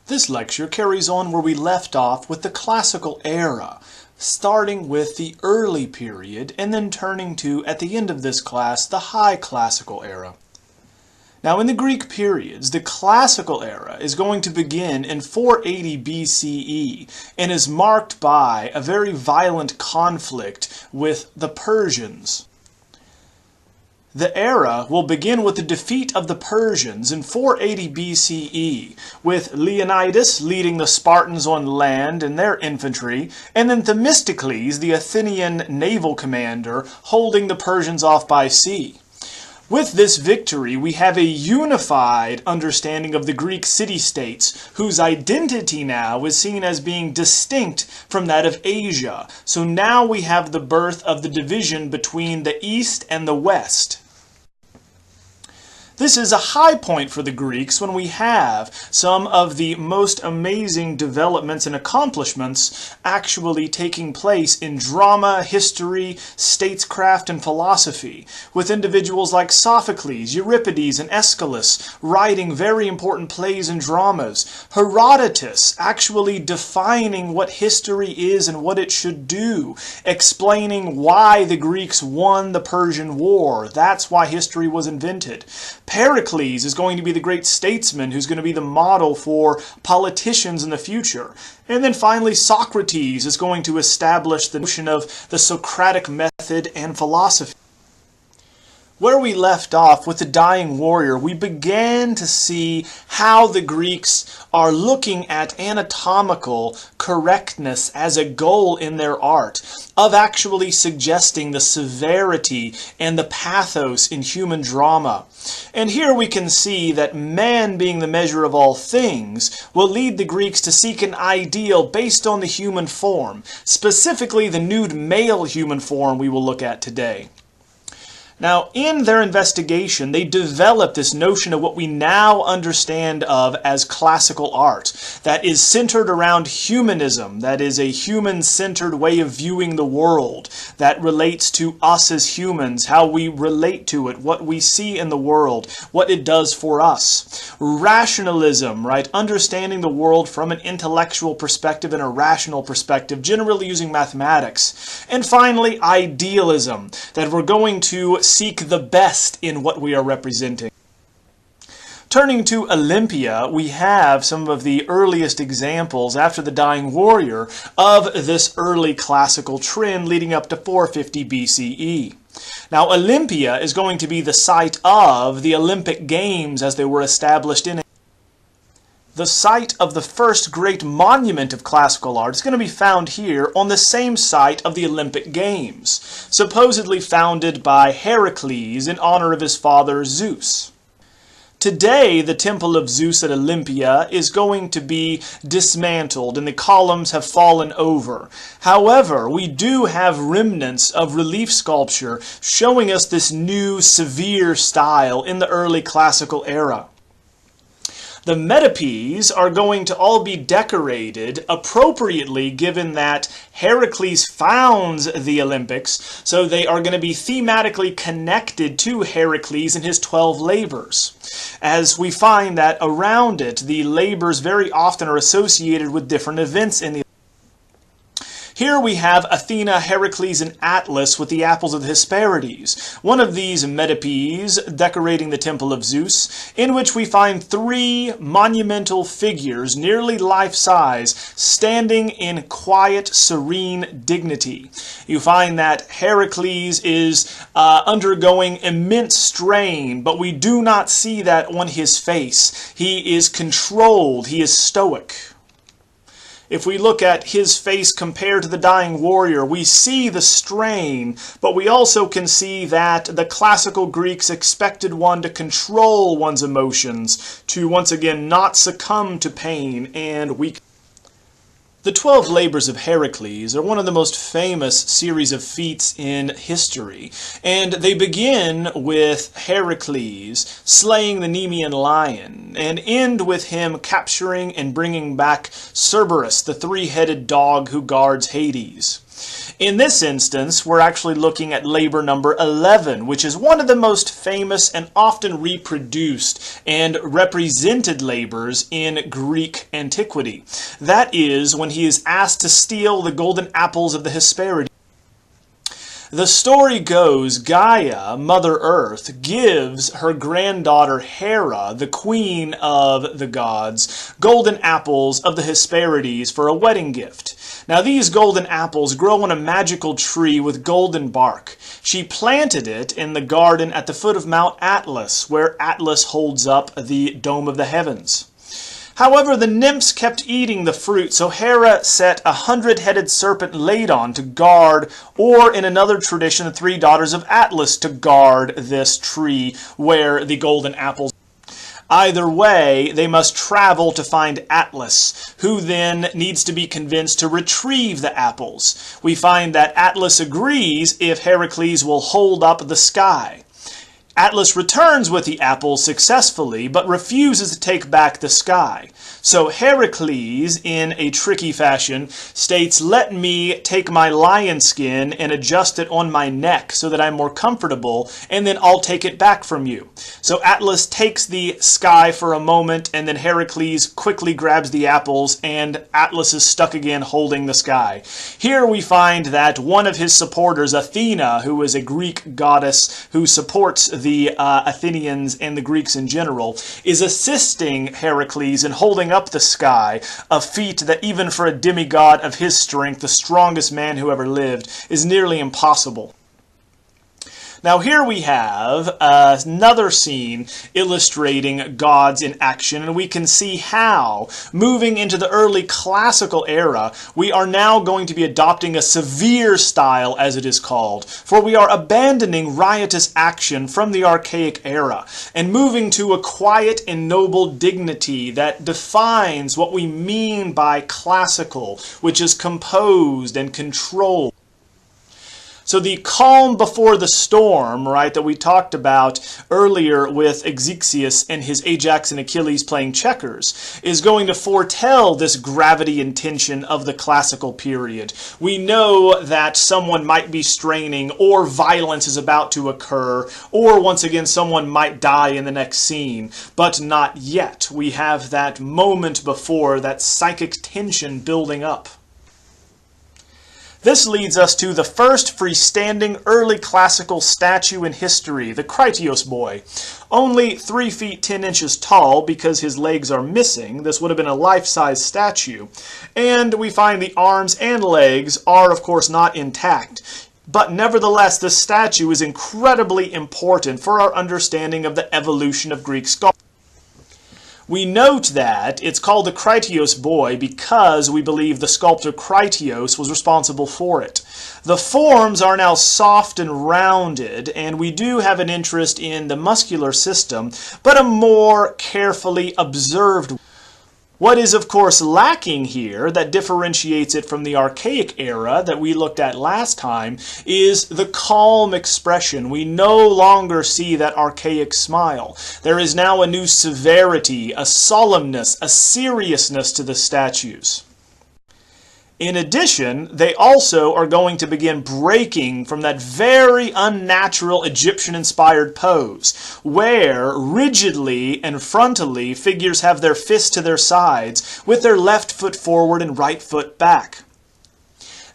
This lecture carries on where we left off with the classical era, starting with the early period and then turning to, at the end of this class, the high classical era. Now in the Greek periods, the classical era is going to begin in 480 BCE and is marked by a very violent conflict with the Persians. The era will begin with the defeat of the Persians in 480 BCE, with Leonidas leading the Spartans on land and their infantry, and then Themistocles, the Athenian naval commander, holding the Persians off by sea. With this victory, we have a unified understanding of the Greek city-states, whose identity now is seen as being distinct from that of Asia. So now we have the birth of the division between the East and the West. This is a high point for the Greeks when we have some of the most amazing developments and accomplishments actually taking place in drama, history, statescraft, and philosophy, with individuals like Sophocles, Euripides, and Aeschylus writing very important plays and dramas, Herodotus actually defining what history is and what it should do, explaining why the Greeks won the Persian War. That's why history was invented. Pericles is going to be the great statesman who's going to be the model for politicians in the future. And then finally, Socrates is going to establish the notion of the Socratic method and philosophy. Where we left off with the dying warrior, we began to see how the Greeks are looking at anatomical correctness as a goal in their art, of actually suggesting the severity and the pathos in human drama. And here we can see that man being the measure of all things will lead the Greeks to seek an ideal based on the human form, specifically the nude male human form we will look at today. Now, in their investigation, they developed this notion of what we now understand of as classical art, that is centered around humanism, that is a human-centered way of viewing the world, that relates to us as humans, how we relate to it, what we see in the world, what it does for us. Rationalism, right? Understanding the world from an intellectual perspective and a rational perspective, generally using mathematics. And finally, idealism, that we're going to seek the best in what we are representing. Turning to Olympia, we have some of the earliest examples after the dying warrior of this early classical trend leading up to 450 BCE. Now, Olympia is going to be the site of the Olympic Games as they were established in the site of the first great monument of classical art is going to be found here on the same site of the Olympic Games, supposedly founded by Heracles in honor of his father Zeus. Today, the Temple of Zeus at Olympia is going to be dismantled and the columns have fallen over. However, we do have remnants of relief sculpture showing us this new, severe style in the early classical era. The metopes are going to all be decorated appropriately given that Heracles founds the Olympics, so they are going to be thematically connected to Heracles and his 12 labors. As we find that around it, the labors very often are associated with different events in the Here we have Athena, Heracles, and Atlas with the apples of the Hesperides, one of these metopes decorating the Temple of Zeus, in which we find three monumental figures, nearly life-size, standing in quiet, serene dignity. You find that Heracles is undergoing immense strain, but we do not see that on his face. He is controlled, he is stoic. If we look at his face compared to the dying warrior, we see the strain, but we also can see that the classical Greeks expected one to control one's emotions, to once again not succumb to pain and weakness. The 12 labors of Heracles are one of the most famous series of feats in history, and they begin with Heracles slaying the Nemean lion, and end with him capturing and bringing back Cerberus, the three-headed dog who guards Hades. In this instance, we're actually looking at labor number 11, which is one of the most famous and often reproduced and represented labors in Greek antiquity. That is when he is asked to steal the golden apples of the Hesperides. The story goes, Gaia, Mother Earth, gives her granddaughter Hera, the queen of the gods, golden apples of the Hesperides for a wedding gift. Now these golden apples grow on a magical tree with golden bark. She planted it in the garden at the foot of Mount Atlas, where Atlas holds up the dome of the heavens. However, the nymphs kept eating the fruit, so Hera set a 100-headed serpent Ladon to guard, or in another tradition, the 3 daughters of Atlas to guard this tree where the golden apples. Either way, they must travel to find Atlas, who then needs to be convinced to retrieve the apples. We find that Atlas agrees if Heracles will hold up the sky. Atlas returns with the apples successfully, but refuses to take back the sky. So Heracles, in a tricky fashion, states, "Let me take my lion skin and adjust it on my neck so that I'm more comfortable, and then I'll take it back from you." So Atlas takes the sky for a moment, and then Heracles quickly grabs the apples, and Atlas is stuck again holding the sky. Here we find that one of his supporters, Athena, who is a Greek goddess who supports the Athenians and the Greeks in general, is assisting Heracles in holding up the sky, a feat that even for a demigod of his strength, the strongest man who ever lived, is nearly impossible. Now here we have another scene illustrating gods in action, and we can see how, moving into the early classical era, we are now going to be adopting a severe style, as it is called, for we are abandoning riotous action from the archaic era and moving to a quiet and noble dignity that defines what we mean by classical, which is composed and controlled. So the calm before the storm, right, that we talked about earlier with Exixius and his Ajax and Achilles playing checkers, is going to foretell this gravity and tension of the classical period. We know that someone might be straining, or violence is about to occur, or once again someone might die in the next scene, but not yet. We have that moment before, that psychic tension building up. This leads us to the first freestanding early classical statue in history, the Critios boy. Only 3 feet 10 inches tall because his legs are missing. This would have been a life-size statue. And we find the arms and legs are, of course, not intact. But nevertheless, this statue is incredibly important for our understanding of the evolution of Greek sculpture. We note that it's called the Critios boy because we believe the sculptor Critios was responsible for it. The forms are now soft and rounded, and we do have an interest in the muscular system, but a more carefully observed. What is, of course, lacking here that differentiates it from the archaic era that we looked at last time is the calm expression. We no longer see that archaic smile. There is now a new severity, a solemnness, a seriousness to the statues. In addition, they also are going to begin breaking from that very unnatural Egyptian-inspired pose, where rigidly and frontally figures have their fists to their sides, with their left foot forward and right foot back.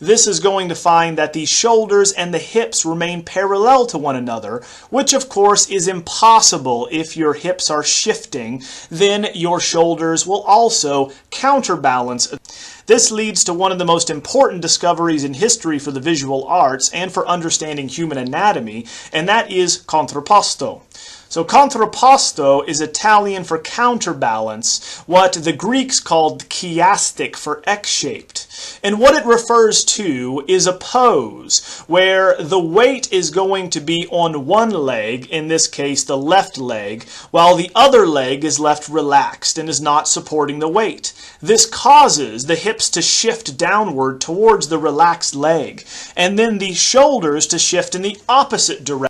This is going to find that the shoulders and the hips remain parallel to one another, which of course is impossible if your hips are shifting. Then your shoulders will also counterbalance. This leads to one of the most important discoveries in history for the visual arts and for understanding human anatomy, and that is contrapposto. So contrapposto is Italian for counterbalance, what the Greeks called chiastic for X-shaped. And what it refers to is a pose where the weight is going to be on one leg, in this case the left leg, while the other leg is left relaxed and is not supporting the weight. This causes the hips to shift downward towards the relaxed leg, and then the shoulders to shift in the opposite direction.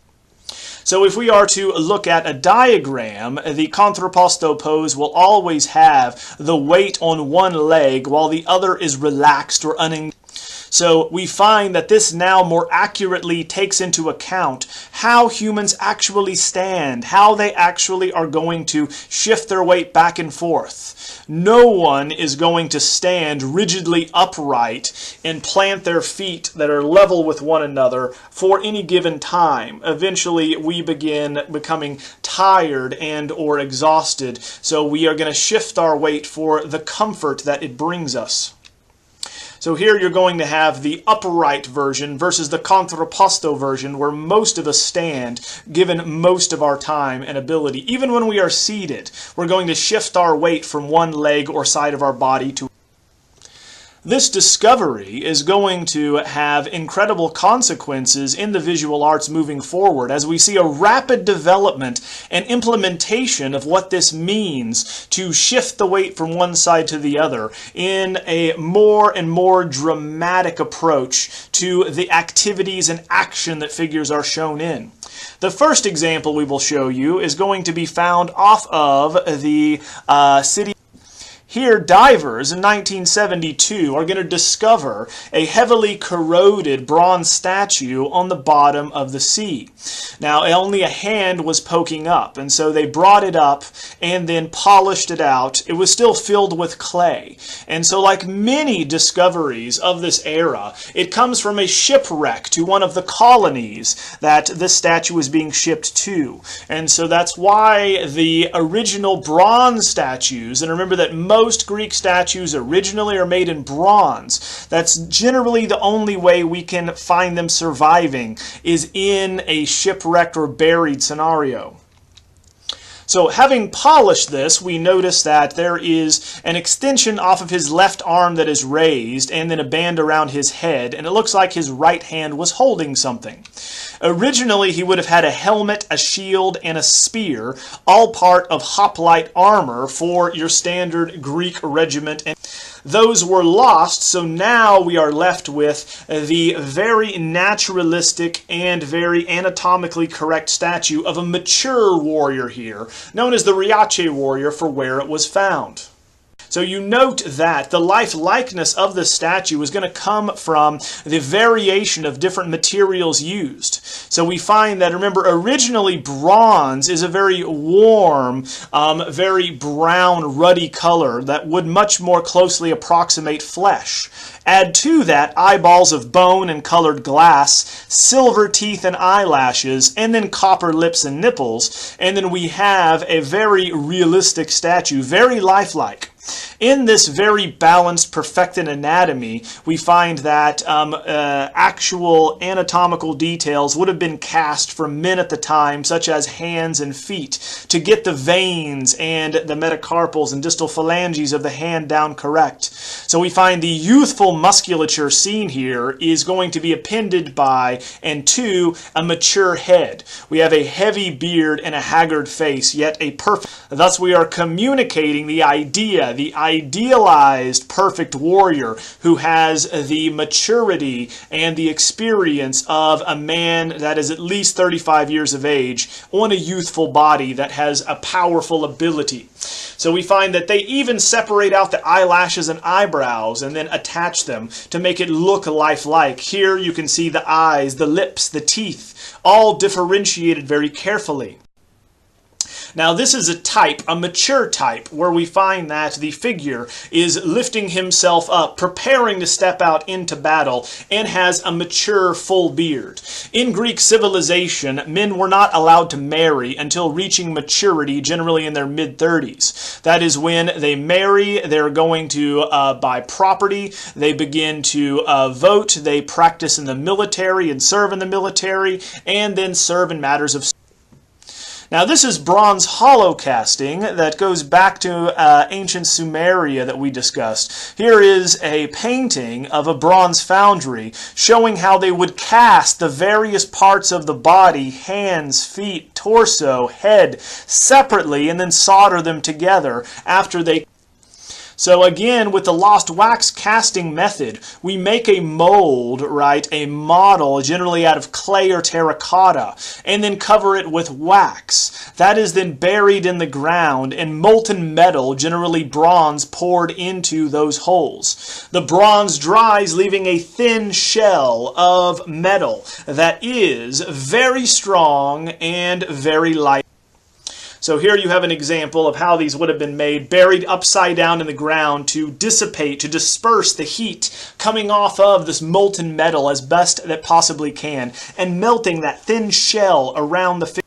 So if we are to look at a diagram, the contrapposto pose will always have the weight on one leg while the other is relaxed or unengaged. So we find that this now more accurately takes into account how humans actually stand, how they actually are going to shift their weight back and forth. No one is going to stand rigidly upright and plant their feet that are level with one another for any given time. Eventually, we begin becoming tired and or exhausted, so we are going to shift our weight for the comfort that it brings us. So here you're going to have the upright version versus the contrapposto version, where most of us stand, given most of our time and ability. Even when we are seated, we're going to shift our weight from one leg or side of our body to This discovery is going to have incredible consequences in the visual arts moving forward, as we see a rapid development and implementation of what this means to shift the weight from one side to the other in a more and more dramatic approach to the activities and action that figures are shown in. The first example we will show you is going to be found off of the city. Here, divers in 1972 are going to discover a heavily corroded bronze statue on the bottom of the sea. Now, only a hand was poking up, and so they brought it up and then polished it out. It was still filled with clay. And so, like many discoveries of this era, it comes from a shipwreck to one of the colonies that this statue is being shipped to. And so that's why the original bronze statues, and remember that most Greek statues originally are made in bronze. That's generally the only way we can find them surviving, is in a shipwrecked or buried scenario. So having polished this, we notice that there is an extension off of his left arm that is raised, and then a band around his head, and it looks like his right hand was holding something. Originally, he would have had a helmet, a shield, and a spear, all part of hoplite armor for your standard Greek regiment. And those were lost, so now we are left with the very naturalistic and very anatomically correct statue of a mature warrior here, known as the Archaic warrior for where it was found. So you note that the life-likeness of this statue is going to come from the variation of different materials used. So we find that, remember, originally bronze is a very warm, very brown, ruddy color that would much more closely approximate flesh. Add to that eyeballs of bone and colored glass, silver teeth and eyelashes, and then copper lips and nipples, and then we have a very realistic statue, very lifelike. In this very balanced, perfected anatomy, we find that actual anatomical details would have been cast from men at the time, such as hands and feet, to get the veins and the metacarpals and distal phalanges of the hand down correct. So we find the youthful musculature seen here is going to be appended by and to a mature head. We have a heavy beard and a haggard face, yet a perfect. Thus we are communicating the idea, the idealized perfect warrior who has the maturity and the experience of a man that is at least 35 years of age on a youthful body that has a powerful ability. So we find that they even separate out the eyelashes and eyebrows and then attach them to make it look lifelike. Here you can see the eyes, the lips, the teeth, all differentiated very carefully. Now this is a type, a mature type, where we find that the figure is lifting himself up, preparing to step out into battle, and has a mature full beard. In Greek civilization, men were not allowed to marry until reaching maturity, generally in their mid-30s. That is when they marry, they're going to buy property, they begin to vote, they practice in the military and serve in the military, and then serve in matters of. Now this is bronze hollow casting that goes back to ancient Sumeria that we discussed. Here is a painting of a bronze foundry showing how they would cast the various parts of the body, hands, feet, torso, head, separately, and then solder them together after they. So again, with the lost wax casting method, we make a mold, right, a model, generally out of clay or terracotta, and then cover it with wax. That is then buried in the ground, and molten metal, generally bronze, poured into those holes. The bronze dries, leaving a thin shell of metal that is very strong and very light. So here you have an example of how these would have been made, buried upside down in the ground to dissipate, to disperse the heat coming off of this molten metal as best that possibly can, and melting that thin shell around the figure.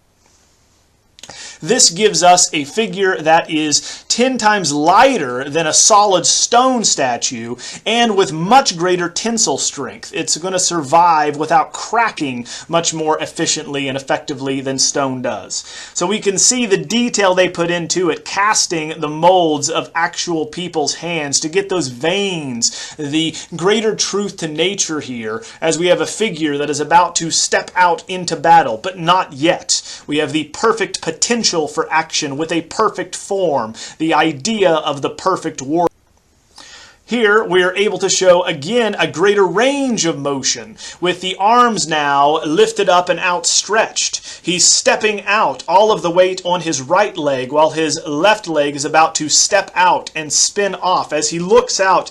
This gives us a figure that is 10 times lighter than a solid stone statue and with much greater tensile strength. It's going to survive without cracking much more efficiently and effectively than stone does. So we can see the detail they put into it, casting the molds of actual people's hands to get those veins, the greater truth to nature here, as we have a figure that is about to step out into battle, but not yet. We have the perfect potential for action with a perfect form, the idea of the perfect warrior. Here we are able to show again a greater range of motion with the arms now lifted up and outstretched. He's stepping out, all of the weight on his right leg, while his left leg is about to step out and spin off as he looks out,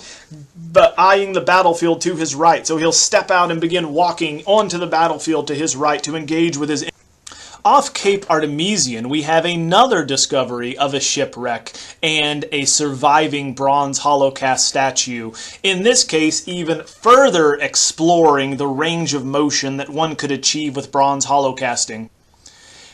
but eyeing the battlefield to his right. So he'll step out and begin walking onto the battlefield to his right to engage with his. Off Cape Artemision, we have another discovery of a shipwreck and a surviving bronze hollow-cast statue. In this case, even further exploring the range of motion that one could achieve with bronze hollow casting.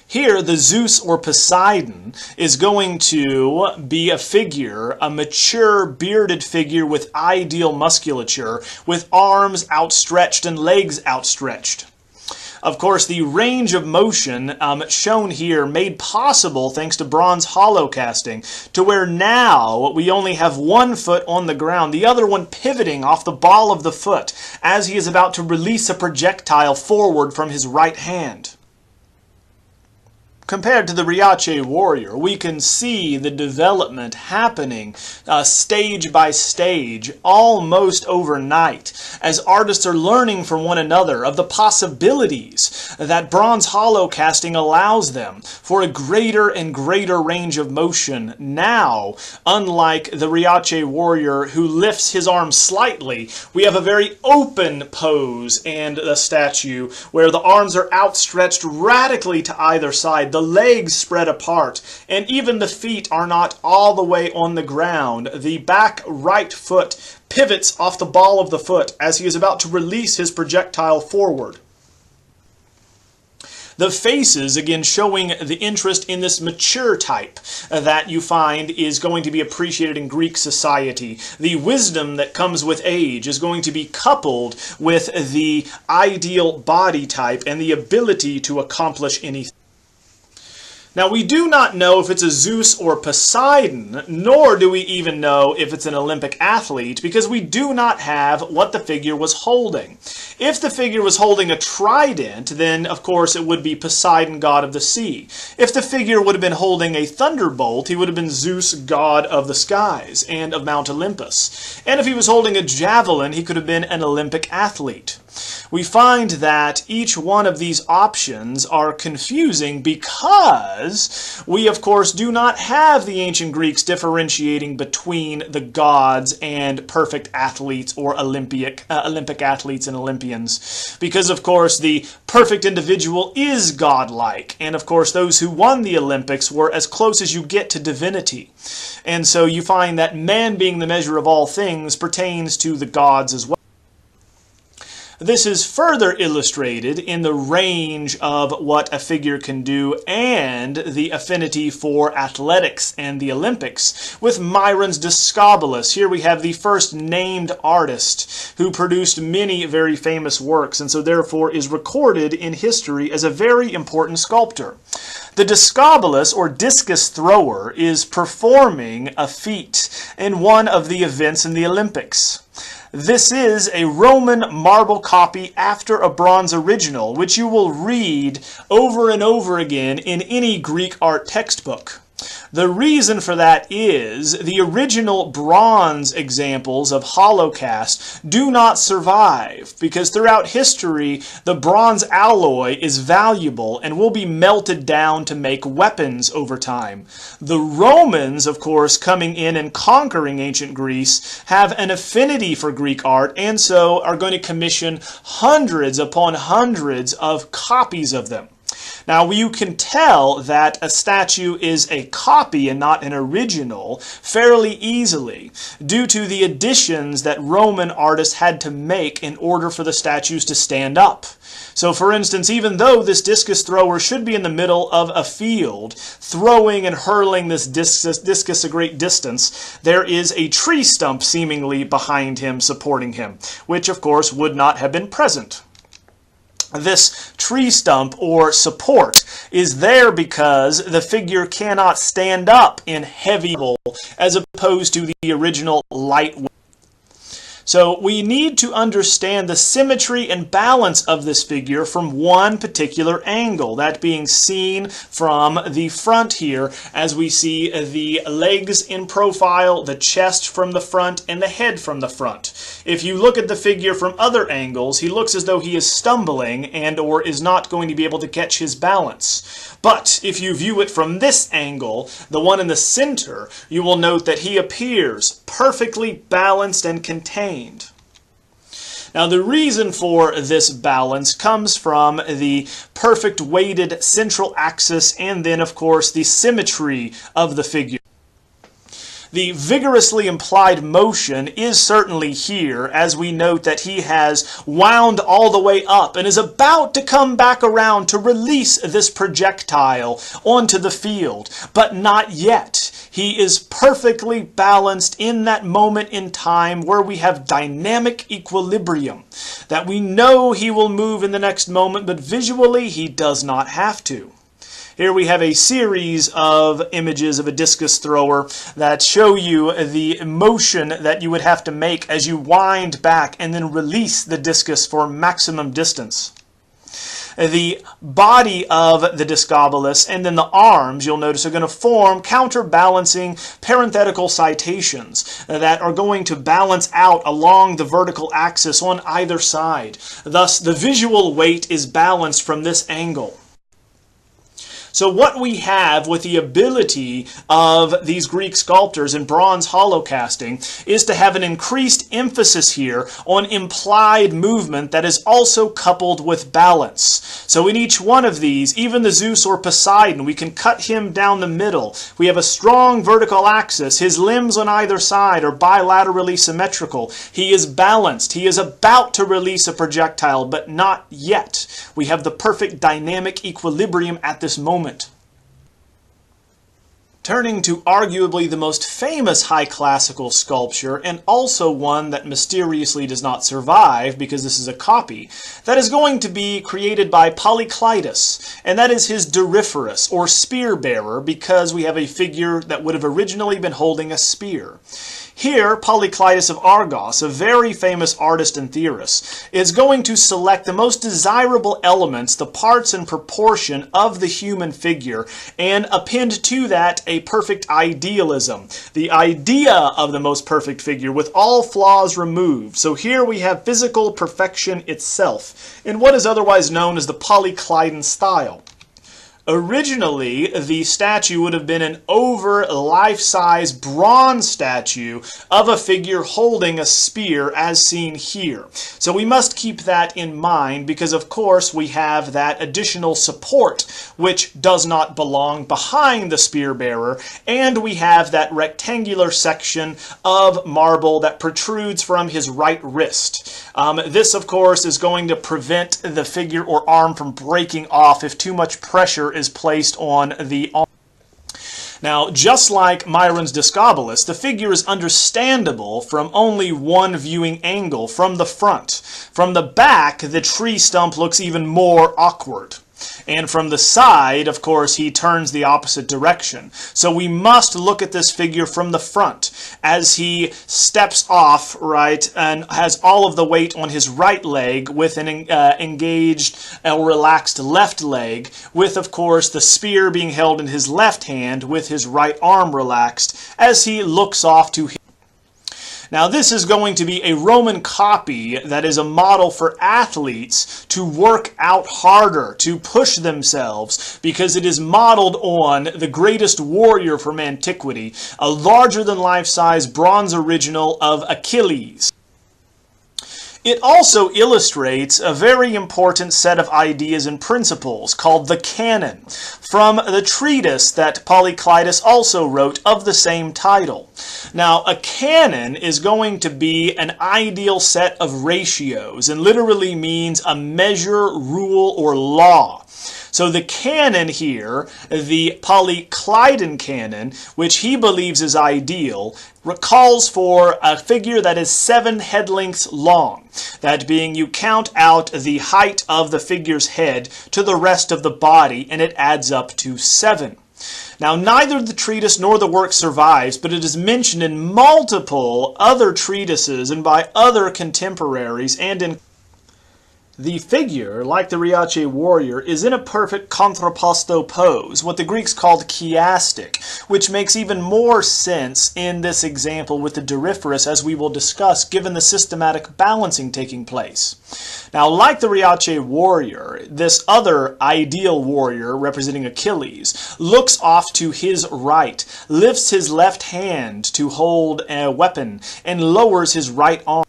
Here, the Zeus or Poseidon is going to be a figure, a mature, bearded figure with ideal musculature, with arms outstretched and legs outstretched. Of course, the range of motion shown here made possible thanks to bronze hollow casting, to where now we only have one foot on the ground, the other one pivoting off the ball of the foot as he is about to release a projectile forward from his right hand. Compared to the Archaic warrior, we can see the development happening stage by stage, almost overnight, as artists are learning from one another of the possibilities that bronze hollow casting allows them for a greater and greater range of motion. Now, unlike the Archaic warrior who lifts his arm slightly, we have a very open pose and the statue where the arms are outstretched radically to either side. The legs spread apart, and even the feet are not all the way on the ground. The back right foot pivots off the ball of the foot as he is about to release his projectile forward. The faces, again, showing the interest in this mature type that you find is going to be appreciated in Greek society. The wisdom that comes with age is going to be coupled with the ideal body type and the ability to accomplish anything. Now, we do not know if it's a Zeus or Poseidon, nor do we even know if it's an Olympic athlete, because we do not have what the figure was holding. If the figure was holding a trident, then, of course, it would be Poseidon, god of the sea. If the figure would have been holding a thunderbolt, he would have been Zeus, god of the skies and of Mount Olympus. And if he was holding a javelin, he could have been an Olympic athlete. We find that each one of these options are confusing because we, of course, do not have the ancient Greeks differentiating between the gods and perfect athletes or Olympic athletes and Olympians. Because, of course, the perfect individual is godlike. And, of course, those who won the Olympics were as close as you get to divinity. And so you find that man being the measure of all things pertains to the gods as well. This is further illustrated in the range of what a figure can do and the affinity for athletics and the Olympics with Myron's Discobolus. Here we have the first named artist who produced many very famous works and so therefore is recorded in history as a very important sculptor. The Discobolus, or discus thrower, is performing a feat in one of the events in the Olympics. This is a Roman marble copy after a bronze original, which you will read over and over again in any Greek art textbook. The reason for that is the original bronze examples of holocast do not survive, because throughout history the bronze alloy is valuable and will be melted down to make weapons over time. The Romans, of course, coming in and conquering ancient Greece, have an affinity for Greek art, and so are going to commission hundreds upon hundreds of copies of them. Now, you can tell that a statue is a copy and not an original fairly easily due to the additions that Roman artists had to make in order for the statues to stand up. So, for instance, even though this discus thrower should be in the middle of a field, throwing and hurling this discus a great distance, there is a tree stump seemingly behind him supporting him, which, of course, would not have been present. This tree stump or support is there because the figure cannot stand up in heavy as opposed to the original lightweight. So we need to understand the symmetry and balance of this figure from one particular angle, that being seen from the front here, as we see the legs in profile, the chest from the front, and the head from the front. If you look at the figure from other angles, he looks as though he is stumbling and or is not going to be able to catch his balance. But if you view it from this angle, the one in the center, you will note that he appears perfectly balanced and contained. Now, the reason for this balance comes from the perfect weighted central axis and then, of course, the symmetry of the figure. The vigorously implied motion is certainly here, as we note that he has wound all the way up and is about to come back around to release this projectile onto the field, but not yet. He is perfectly balanced in that moment in time where we have dynamic equilibrium, that we know he will move in the next moment, but visually he does not have to. Here we have a series of images of a discus thrower that show you the motion that you would have to make as you wind back and then release the discus for maximum distance. The body of the discobolus and then the arms, you'll notice, are going to form counterbalancing parenthetical citations that are going to balance out along the vertical axis on either side. Thus, the visual weight is balanced from this angle. So what we have with the ability of these Greek sculptors in bronze holocasting is to have an increased emphasis here on implied movement that is also coupled with balance. So in each one of these, even the Zeus or Poseidon, we can cut him down the middle. We have a strong vertical axis. His limbs on either side are bilaterally symmetrical. He is balanced. He is about to release a projectile, but not yet. We have the perfect dynamic equilibrium at this moment. Turning to arguably the most famous high classical sculpture, and also one that mysteriously does not survive because this is a copy, that is going to be created by Polykleitos, and that is his Doryphorus, or spear bearer, because we have a figure that would have originally been holding a spear. Here, Polykleitos of Argos, a very famous artist and theorist, is going to select the most desirable elements, the parts and proportion of the human figure, and append to that a perfect idealism, the idea of the most perfect figure with all flaws removed. So here we have physical perfection itself, in what is otherwise known as the Polykleiton style. Originally, the statue would have been an over life-size bronze statue of a figure holding a spear as seen here. So we must keep that in mind because, of course, we have that additional support which does not belong behind the spear bearer, and we have that rectangular section of marble that protrudes from his right wrist. This, of course, is going to prevent the figure or arm from breaking off if too much pressure is placed on the arm. Now, just like Myron's Discobolus, the figure is understandable from only one viewing angle, from the front. From the back, the tree stump looks even more awkward. And from the side, of course, he turns the opposite direction. So we must look at this figure from the front as he steps off, right, and has all of the weight on his right leg with an engaged or relaxed left leg, with, of course, the spear being held in his left hand with his right arm relaxed as he looks off to his. Now this is going to be a Roman copy that is a model for athletes to work out harder, to push themselves, because it is modeled on the greatest warrior from antiquity, a larger-than-life-size bronze original of Achilles. It also illustrates a very important set of ideas and principles called the canon, from the treatise that Polyclitus also wrote of the same title. Now, a canon is going to be an ideal set of ratios, and literally means a measure, rule, or law. So the canon here, the Polyclitan canon, which he believes is ideal, calls for a figure that is 7 head lengths long. That being, you count out the height of the figure's head to the rest of the body, and it adds up to 7. Now, neither the treatise nor the work survives, but it is mentioned in multiple other treatises and by other contemporaries, and in the figure, like the Archaic warrior, is in a perfect contrapposto pose, what the Greeks called chiastic, which makes even more sense in this example with the Doryphorus, as we will discuss, given the systematic balancing taking place. Now, like the Archaic warrior, this other ideal warrior, representing Achilles, looks off to his right, lifts his left hand to hold a weapon, and lowers his right arm.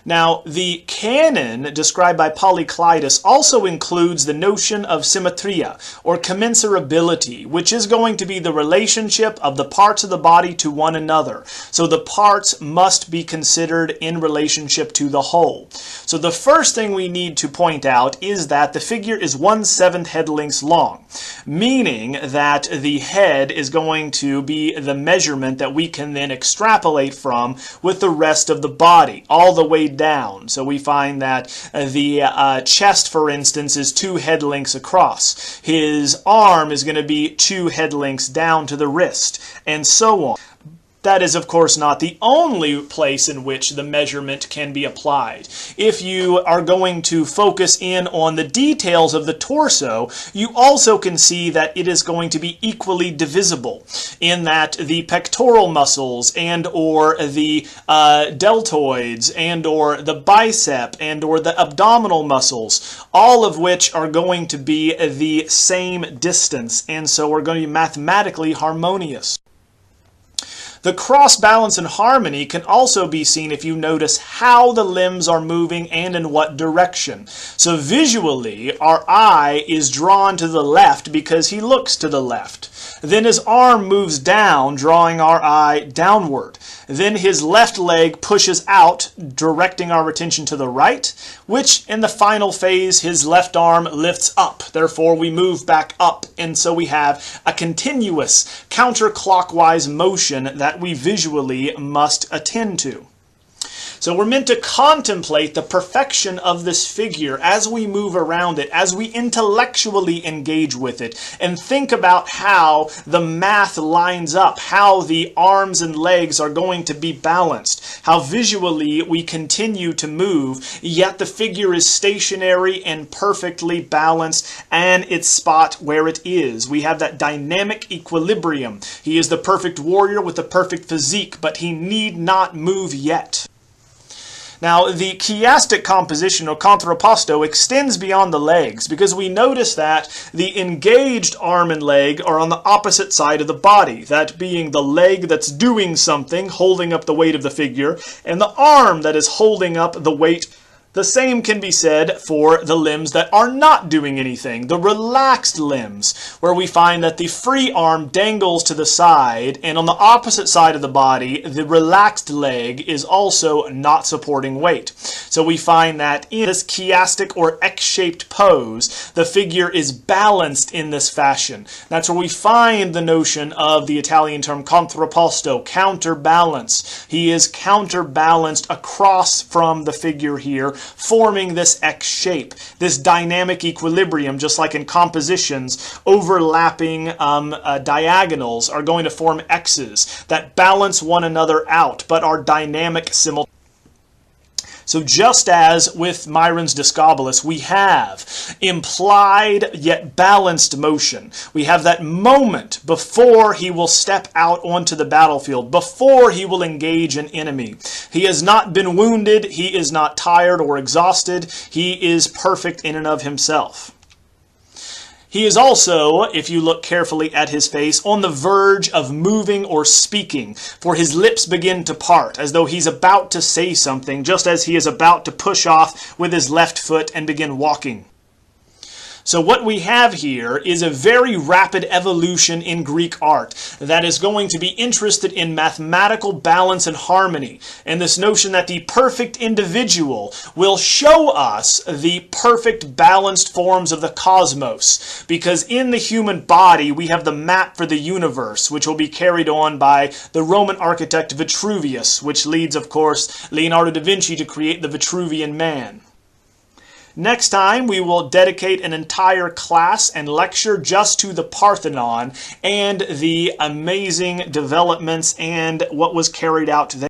Now, the canon described by Polyclitus also includes the notion of symmetria, or commensurability, which is going to be the relationship of the parts of the body to one another. So the parts must be considered in relationship to the whole. So the first thing we need to point out is that the figure is 1/7 head lengths long, meaning that the head is going to be the measurement that we can then extrapolate from with the rest of the body, all the way down. So we find that the chest, for instance, is 2 head lengths across. His arm is going to be 2 head lengths down to the wrist, and so on. That is, of course, not the only place in which the measurement can be applied. If you are going to focus in on the details of the torso, you also can see that it is going to be equally divisible, in that the pectoral muscles and or the deltoids and or the bicep and or the abdominal muscles, all of which are going to be the same distance, and so are going to be mathematically harmonious. The cross balance and harmony can also be seen if you notice how the limbs are moving and in what direction. So visually, our eye is drawn to the left because he looks to the left. Then his arm moves down, drawing our eye downward. Then his left leg pushes out, directing our attention to the right, which in the final phase, his left arm lifts up. Therefore, we move back up, and so we have a continuous counterclockwise motion that we visually must attend to. So we're meant to contemplate the perfection of this figure as we move around it, as we intellectually engage with it, and think about how the math lines up, how the arms and legs are going to be balanced, how visually we continue to move, yet the figure is stationary and perfectly balanced and its spot where it is. We have that dynamic equilibrium. He is the perfect warrior with the perfect physique, but he need not move yet. Now, the chiastic composition, or contrapposto, extends beyond the legs because we notice that the engaged arm and leg are on the opposite side of the body, that being the leg that's doing something, holding up the weight of the figure, and the arm that is holding up the weight. The same can be said for the limbs that are not doing anything, the relaxed limbs, where we find that the free arm dangles to the side, and on the opposite side of the body, the relaxed leg is also not supporting weight. So we find that in this chiastic or X-shaped pose, the figure is balanced in this fashion. That's where we find the notion of the Italian term contrapposto, counterbalance. He is counterbalanced across from the figure here, forming this X shape, this dynamic equilibrium, just like in compositions, overlapping diagonals are going to form X's that balance one another out, but are dynamic simultaneously. So just as with Myron's Discobolus, we have implied yet balanced motion. We have that moment before he will step out onto the battlefield, before he will engage an enemy. He has not been wounded, he is not tired or exhausted, he is perfect in and of himself. He is also, if you look carefully at his face, on the verge of moving or speaking, for his lips begin to part, as though he's about to say something, just as he is about to push off with his left foot and begin walking. So what we have here is a very rapid evolution in Greek art that is going to be interested in mathematical balance and harmony, and this notion that the perfect individual will show us the perfect balanced forms of the cosmos, because in the human body we have the map for the universe, which will be carried on by the Roman architect Vitruvius, which leads, of course, Leonardo da Vinci to create the Vitruvian Man. Next time, we will dedicate an entire class and lecture just to the Parthenon and the amazing developments and what was carried out there.